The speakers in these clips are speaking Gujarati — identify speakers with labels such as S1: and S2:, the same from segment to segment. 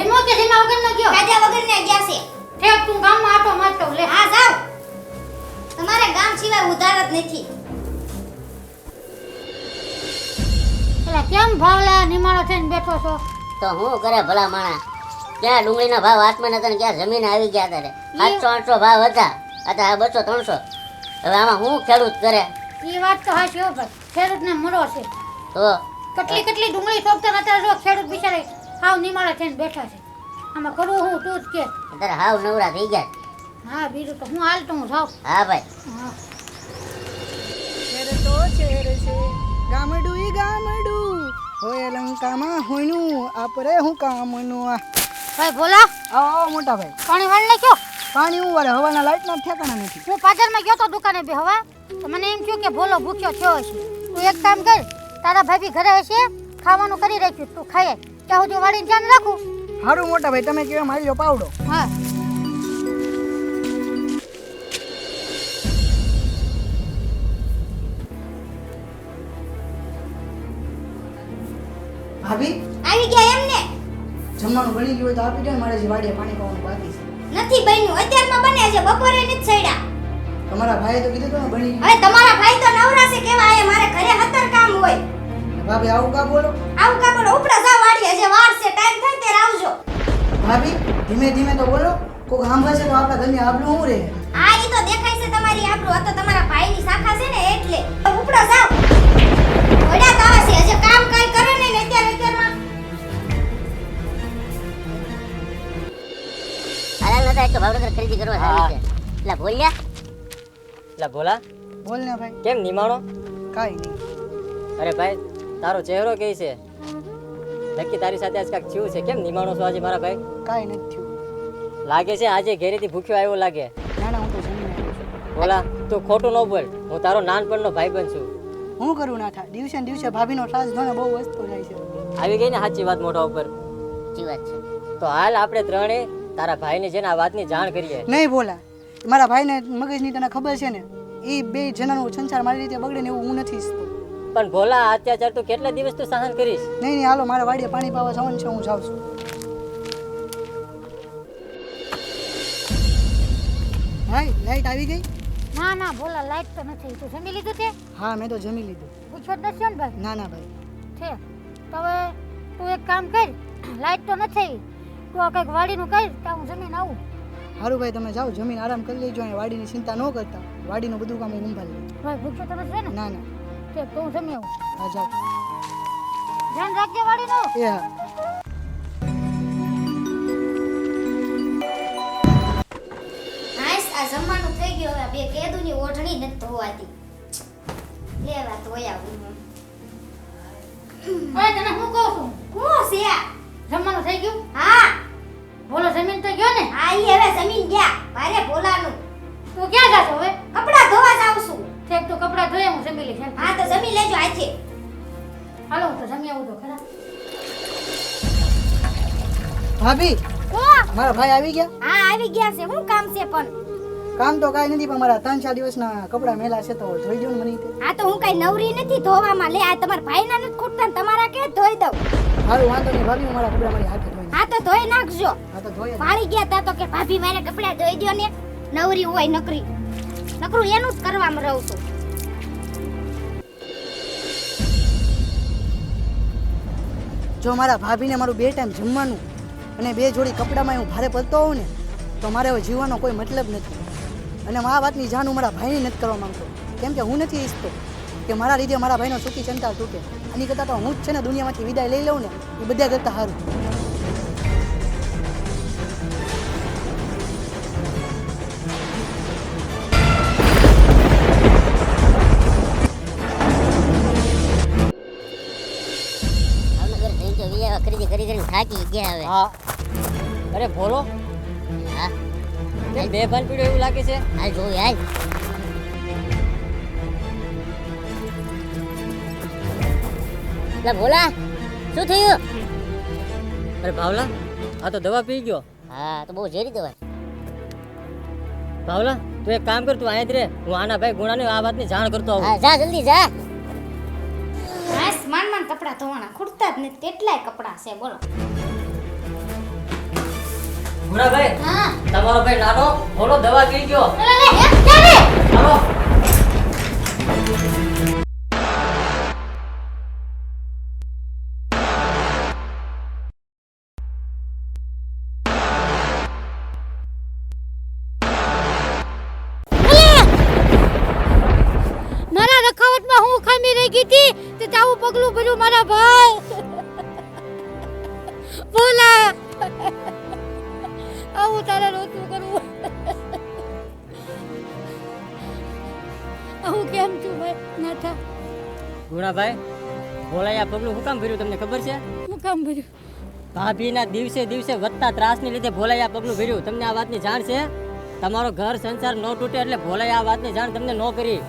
S1: જમો કે જમા વગર ન ગયો
S2: ખાધા વગર ને ગયા છે
S1: ઠેક તું ગામમાં આટો મારતો લે
S2: હા જાવ તમારે ગામ સિવાય ઉધાર જ નથી
S1: એલા કેમ ભાવલા નિમાળો થઈને બેઠો છો
S3: તો હું કરે ભલા માણા ક્યાં ડુંગળીના ભાવ હાથમાં નતા ને ક્યાં જમીન આવી ગયા તારે 700-800 ભાવ હતા અત્યારે 200-300 હવે આમાં હું ખેડૂત કરે
S1: ઈ વાત તો હાચી હો ભાઈ ખેડૂતને મરો છે
S3: તો
S1: કેટલી ડુંગળી સોપતા અત્યારે જો ખેડૂત બિચારે હાવ નિમાળા થઈને બેઠા છે આમાં કરવું હું તું જ કે
S3: અત્યારે હાવ નવરા થઈ ગયા
S1: હા બીજું તો હું હાલ તો હું જાઉં
S3: હા ભાઈ
S1: હા
S4: છેર તો છેર છે ગામડું ઈ ગામડું હોય લંકામાં હોયનું આપરે હું કામનું આ
S1: ભાઈ બોલા
S4: આવો મોટા ભાઈ
S1: પાણી વાળ નાખ્યો
S4: પાણી હું વાળે હવાના લાઈટના ઠેકાણા નથી
S1: હું પાછળમાં ગયો તો દુકાને બે હવા તો મને એમ થયું કે ભોલો ભૂખ્યો થયો હશે તું એક કામ કર તારા ભાભી ઘરે હશે ખાવાનું કરી રાખ્યું તું ખાય ત્યાં સુધી વાળીને ધ્યાન રાખું
S4: હારું મોટા ભાઈ તમે કેવા મારી લો પાવડો
S1: હા
S4: ભાભી
S2: આવી ગયા એમને
S4: જમવાનું બની ગયું હોય તો આપી દો ને, મારે જે વાડીએ પાણી પાવાનું બાકી છે
S2: નથી બન્યું અત્યારમાં બને છે બપોરે નથી સડ્યા
S4: તમારા ભાઈએ તો કીધું હતું ને બની ગયું
S2: હવે તમારા ભાઈ તો નવરા છે કેવા આયા મારે ઘરે હતર કામ હોય
S4: ભાભી આવું કા બોલો
S2: આવું કા બોલો ઉપડા જા વાડી હજે વાર છે ટાઈમ થાય ત્યારે આવજો
S4: ભાભી ધીમે ધીમે તો બોલો કોક સાંભળશે તો આપણા ઘરની આબરૂ શું રહે
S2: આ ઈ તો દેખાય છે તમારી આબરૂ આ તો તમારા ભાઈની શાખા છે ને એટલે ઉપડા જાવ ઓડા તાવા છે હજે કામ કઈ કરે નહીં ને અત્યારમાં
S3: હાલ નતા એક તો ભાવનગર ખરીદી કરવા સારી છે એટલે બોલ્યા
S5: એટલે ભોલા
S4: બોલ ને ભાઈ
S5: કેમ નિમાણો
S4: કાઈ નહીં
S5: અરે ભાઈ તારો ચહેરો કે છે નક્કી તારી સાથે આજ કાંઈક થયું છે કેમ નિમાણો છો આજે મારા ભાઈ
S4: કાઈ નથી થયું
S5: લાગે છે આજે ઘેરેથી ભૂખ્યો આવ્યો લાગે
S4: ના ના હું તો જમીને આવ્યો છું
S5: ભોલા તું ખોટું ન બોલ હું તારો નાનપણનો ભાઈબંધ છું
S4: હું કરું નાઠા દિવસે ને દિવસે ભાભીનો ત્રાસ જોને બહુ વસ્તુ જાય છે
S5: આવી ગઈ ને સાચી વાત મોઢા ઉપર
S3: સાચી વાત છે
S5: તો હાલ આપણે ત્રણે તારા ભાઈને છે ને આ વાતની જાણ કરીએ
S4: નહીં બોલા મારા ભાઈને મગજની તને ખબર છે ને એ બે જણાનો સંસાર મારી રીતે બગડે ને એવું હું નથી ઈચ્છતો
S5: પણ ભોલા આ અત્યાચાર તું કેટલા દિવસ તું સહન કરીશ
S4: નહીં નહીં હાલો મારા વાડીએ પાણી પાવા જવાનું છે હું જાઉં છું ભાઈ લાઈટ આવી ગઈ
S1: ના ના બોલા લાઈટ તો નથી તું જમી લીધું છે
S4: હા મેં તો જમી લીધું
S1: પૂછો જ નથી ને ભાઈ
S4: ના ના ભાઈ
S1: છે તો હવે તું એક કામ કર લાઈટ તો નથી તું આ કંઈક વાડીનું કર તો હું જમીને આવું
S4: સારું ભાઈ તમે જાઓ જમીન આરામ કરી લેજો અને વાડીની ચિંતા ન કરતા વાડીનું બધું કામ હું સંભાળી લઉં
S1: ભાઈ ભૂખ્યો તો નથી ને
S4: ના ના
S1: છે તો હું જમી આવું
S4: હા જાઓ
S1: ધ્યાન રાખજે વાડીનું
S4: એ હા
S2: હાઈસ આ જમવાનું થઈ ગયું હવે બે કેદુની ઓઢણી નથી ધોવાતી લેવા તો આવું
S1: ઓય તને હું કહું છું
S2: હું છે આ?
S1: જમવાનું થઈ ગયું
S2: હા
S1: બોલો જમીન તો ગયો ને
S2: આ ઈ હવે જમીન ગયા ભારે ભોલાનું
S1: તું ક્યાં જાશો હવે
S2: કપડા ધોવા જાઉં છું
S1: ઠેક તું કપડાં ધોઈ હું જમી લઈશ હાલ.
S2: હા તો જમી લેજો આજે
S1: હાલો હું તો જમી આવું તો ખરા
S4: ભાભી
S2: ઓ
S4: મારા ભાઈ આવી ગયા
S2: હા આવી ગયા છે શું કામ છે પણ
S4: કામ તો કાંઈ નથી પણ મારા 3-4 દિવસના કપડાં મેલા છે તો ધોઈ દો ને મને તે
S2: આ તો હું કઈ નવરી નથી ધોવામાં લે આ તમારા ભાઈના નથી ખૂટતા ને તમારા કે ધોઈ દઉં
S4: સારું વાંધો નહીં ભાભી હું મારા કપડાં મારી હાથે ધોઈ
S2: હા તો ધોઈ નાખજો
S4: હા તો ધોઈ જ.
S2: પાણી ગયા તા તો કે ભાભી મારે કપડા ધોઈ દ્યો ને નવરી હોય નકરું એનું જ કરવામાં રહું છું
S4: જો મારા ભાભીને મારું 2 ટાઈમ જમવાનું અને 2 જોડી કપડામાં હું ભારે પડતો હોઉં ને તો મારે હવે જીવવાનો કોઈ મતલબ નથી અને આ વાતની જાણ હું મારા ભાઈને નથી કરવા માંગતો કેમ કે હું નથી ઈચ્છતો કે મારા લીધે મારા ભાઈનો સુખી સંતાન તૂટે આની કરતાં તો હું જ છે ને દુનિયામાંથી વિદાય લઈ લઉં ને એ બધા કરતાં સારું
S3: ભાવનગર જઈને તો વિયા ખરીદી કરી કરીને થાકી ગયા હવે
S5: હા અરે ભોલો
S3: હા
S5: કેમ બે ભાન પીડ્યો એવું લાગે છે
S3: હાલ જોઈ હાલ લા ભોલા શું થયું
S5: અરે ભાવલા આ તો દવા પી ગયો
S3: હા તો બહુ ઝેરી દવા છે.
S5: ભાવલા તું એક કામ કર તું અહીંયા જ રહે હું આના ભાઈ ગુણાને આ વાતની જાણ કરતો આવું
S3: હા જા જલ્દી જા
S2: હાસ માન કપડા ધોવાના ખૂટતા જ નથી કેટલાય કપડા છે બોલો
S5: ભૂરાભાઈ
S1: હા
S5: તમારો ભાઈ નાનો બોલો દવા પી ગયો
S1: અરે રે હે ક્યારે
S5: હાલો
S1: મારા રખાવટમાં હું ખામી રહી ગઈ હતી તે તાવું પગલું ભર્યું મારા ભાઈ બોલા આવું તારે રોતું કરવું આવું કેમ છું ભાઈ નાથા
S5: ભૂરાભાઈ ભોલાએ આ પગલું શું કામ ભર્યું તમને ખબર છે
S1: હું કામ ભર્યું
S5: ભાભીના દિવસે દિવસે વધતા ત્રાસને લીધે ભોલાએ આ પગલું ભર્યું તમને આ વાતની જાણ છે તમારો ઘર સંસાર ન તૂટે એટલે ભોલાએ આ વાતની જાણ તમને ન કરી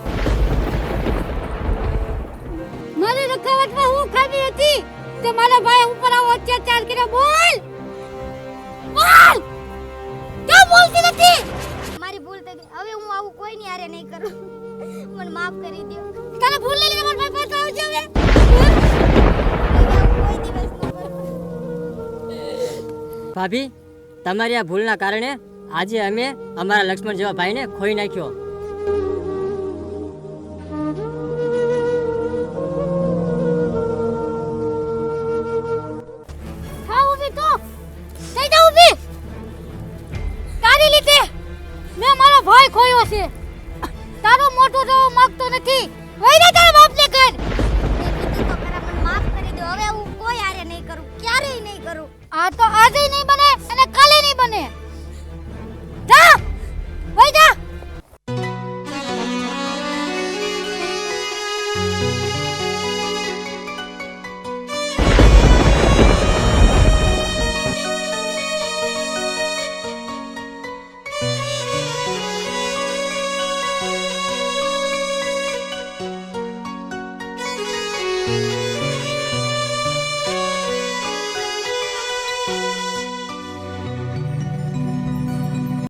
S1: મારી રખાવટમાં હું ખામી હતી તે મારા ભાઈ ઉપર આવો અત્યાચાર કર્યો બોલ બોલ કેમ બોલતી નથી
S2: મારી ભૂલ થઈ ગઈ હવે હું આવું કોઈની હારે નહીં કરું મને માફ કરી દો
S1: તારે ભૂલ લઈને મારા ભાઈ પાસે આવજો હવે
S2: કોઈ દિવસ ન કરું
S5: ભાભી તમારી આ ભૂલના કારણે આજે અમે અમારા લક્ષ્મણ જેવા ભાઈને ખોઈ નાખ્યો
S1: હા ઊભી તો થઈ જા ઊભી તારી લીધે મેં મારો ભાઈ ખોયો છે તારો મોટો થવો માંગતો નથી વઈને તારા બાપને કર
S2: મેં કીધું તો ખરા મને માફ કરી દો હવે હું કોઈ હારે નહીં કરું ક્યારેય નહીં કરું
S1: આ તો આજે નહીં બને અને કાલે નહીં બને